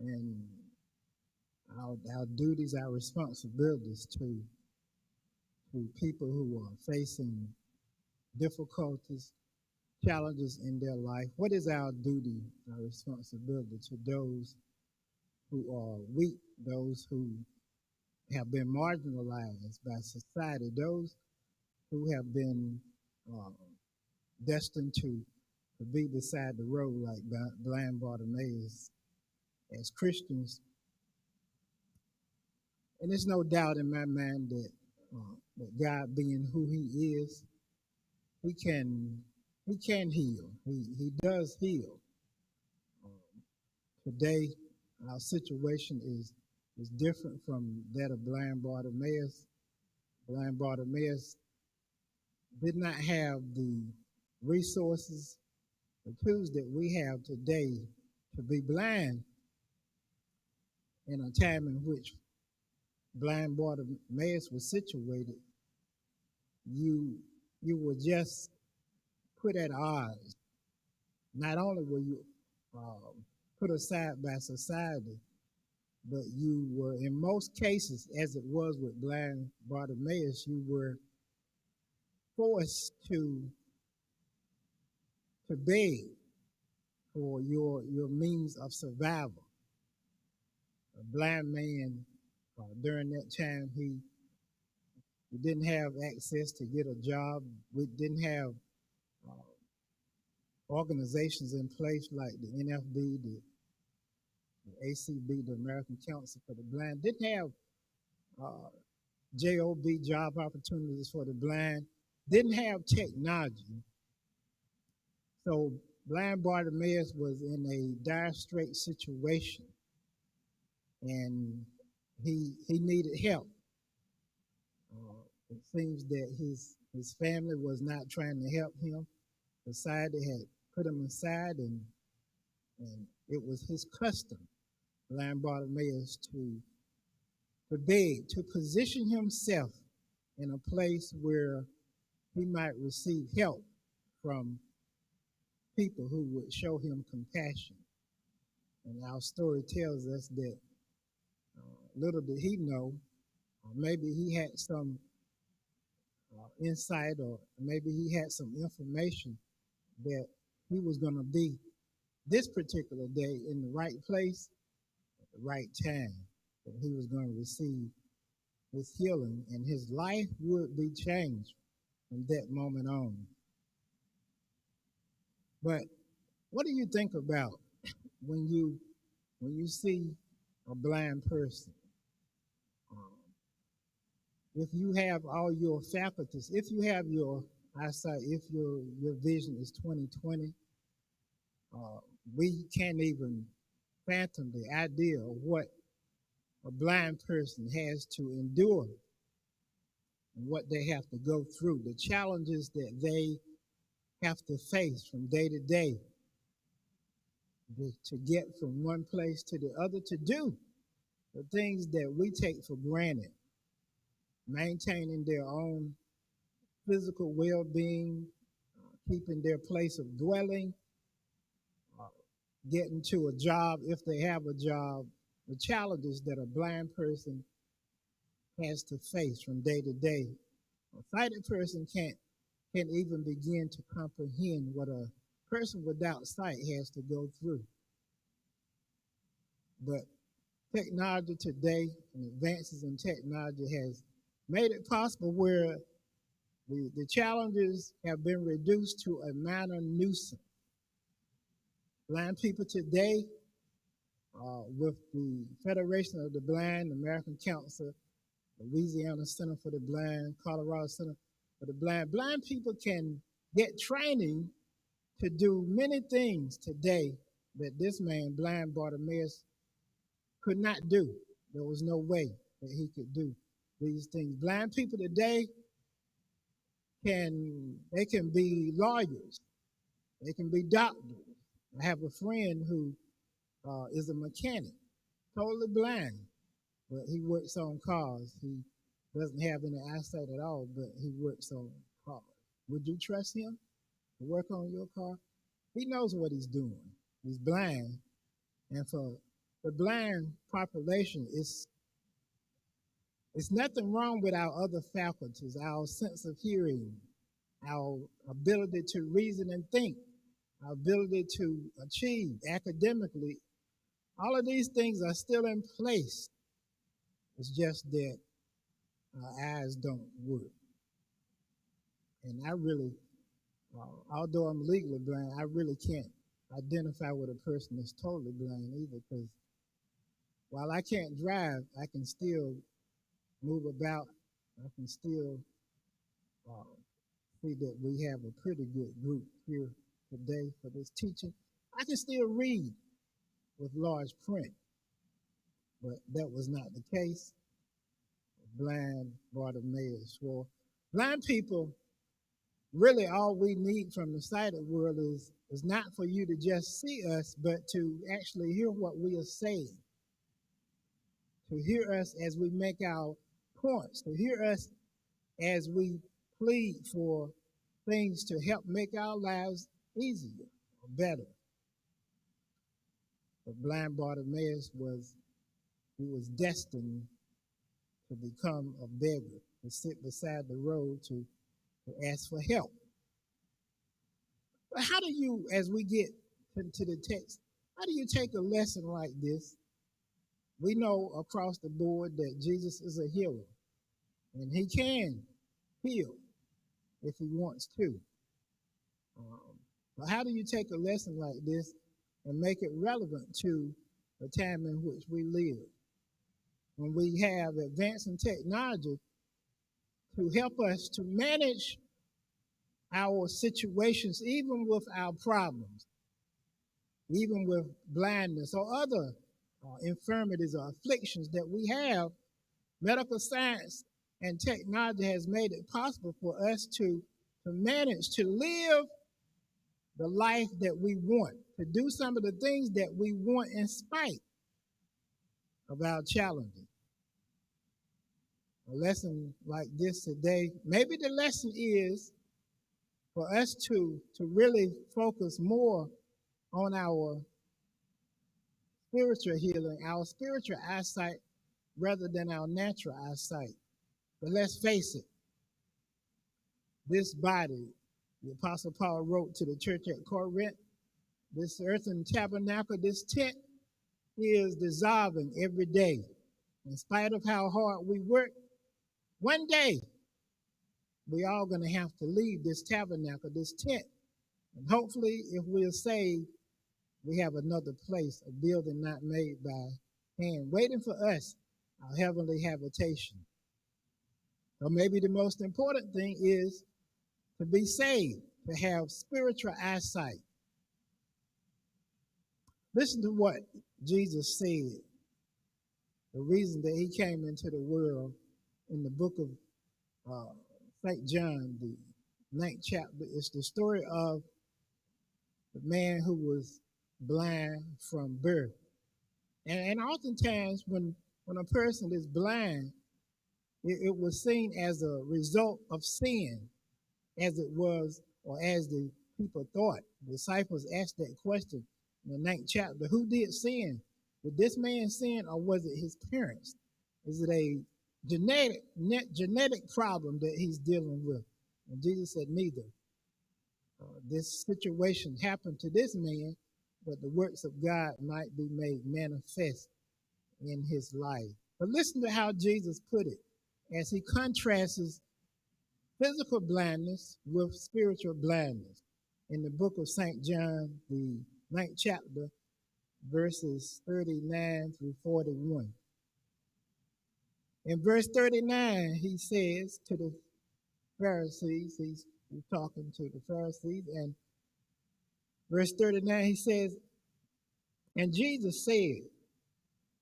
and our duties, our responsibilities to people who are facing difficulties, challenges in their life. What is our duty, our responsibility to those who are weak, those who have been marginalized by society, those who have been uh, destined to be beside the road like blind Bartimaeus? As Christians, and there's no doubt in my mind that God, being who He is, He can heal. He does heal. Today, our situation is different from that of blind Bartimaeus. Blind Bartimaeus did not have the resources, the tools that we have today to be blind in a time in which blind Bartimaeus was situated. You you were just put at odds. Not only were you put aside by society, but you were, in most cases, as it was with blind Bartimaeus, you were forced to beg for your means of survival. A blind man, during that time, he didn't have access to get a job. We didn't have uh, organizations in place like the NFB, the ACB, the American Council for the Blind. Didn't have uh, JOB, job opportunities for the blind. Didn't have technology. So blind Bartimaeus was in a dire straight situation, and he needed help. It seems that his family was not trying to help him. Society had put him aside, and it was his custom, blind Bartimaeus, to beg, to position himself in a place where he might receive help from people who would show him compassion. And our story tells us that little did he know, or maybe he had some insight, or maybe he had some information that he was going to be this particular day in the right place at the right time, that he was going to receive his healing and his life would be changed from that moment on. But what do you think about when you see a blind person? Um, if you have all your faculties, if you have your eyesight, if your vision is 20/20, uh, we can't even fathom the idea of what a blind person has to endure and what they have to go through, the challenges that they have to face from day to day to get from one place to the other, to do the things that we take for granted, maintaining their own physical well-being, keeping their place of dwelling, uh, getting to a job if they have a job, the challenges that a blind person has to face from day to day. A sighted person can't even begin to comprehend what a person without sight has to go through. But technology today and advances in technology has made it possible where the challenges have been reduced to a minor nuisance. Blind people today, with the Federation of the Blind, American Council, Louisiana Center for the Blind, Colorado Center for the Blind, blind people can get training to do many things today that this man, blind Bartimaeus, could not do. There was no way that he could do these things. Blind people today can be lawyers, they can be doctors. I have a friend who is a mechanic, totally blind, but he works on cars. He doesn't have any eyesight at all, but he works on cars. Would you trust him to work on your car? He knows what he's doing. He's blind, and for the blind population is it's nothing wrong with our other faculties, our sense of hearing, our ability to reason and think, our ability to achieve academically. All of these things are still in place. It's just that our eyes don't work. And I really, although I'm legally blind, I really can't identify with a person that's totally blind either, because while I can't drive, I can still move about. I can still uh, see that we have a pretty good group here today for this teaching. I can still read with large print, but that was not the case. Blind Bartimaeus swore. Blind people, really all we need from the sighted world is not for you to just see us, but to actually hear what we are saying, to hear us as we make our points, to hear us as we plead for things to help make our lives easier or better. But blind Bartimaeus was destined to become a beggar, to sit beside the road to ask for help. But how do you, as we get to the text, how do you take a lesson like this? We know across the board that Jesus is a healer, and he can heal if he wants to. But how do you take a lesson like this and make it relevant to the time in which we live, when we have advancing technology to help us to manage our situations, even with our problems, even with blindness or other infirmities or afflictions that we have? Medical science and technology has made it possible for us to manage to live the life that we want, to do some of the things that we want in spite of our challenges. A lesson like this today, maybe the lesson is for us to really focus more on our spiritual healing, our spiritual eyesight, rather than our natural eyesight. But let's face it, this body, the Apostle Paul wrote to the church at Corinth, this earthen tabernacle, this tent is dissolving every day. In spite of how hard we work, one day we all going to have to leave this tabernacle, this tent. And hopefully, if we're saved, we have another place, a building not made by hand, waiting for us, our heavenly habitation. Or maybe the most important thing is to be saved, to have spiritual eyesight. Listen to what Jesus said, the reason that he came into the world in the book of St. John, the 9th chapter. It's the story of the man who was blind from birth. And oftentimes when a person is blind, it was seen as a result of sin, as it was, or as the people thought. The disciples asked that question in the 9th chapter. Who did sin? Did this man sin, or was it his parents? Is it a genetic problem that he's dealing with? And Jesus said neither. This situation happened to this man, but the works of God might be made manifest in his life. But listen to how Jesus put it as he contrasts physical blindness with spiritual blindness. In the book of St. John, the 9th chapter, verses 39 through 41. In verse 39, he says to the Pharisees, he's talking to the Pharisees, and verse 39, he says, and Jesus said,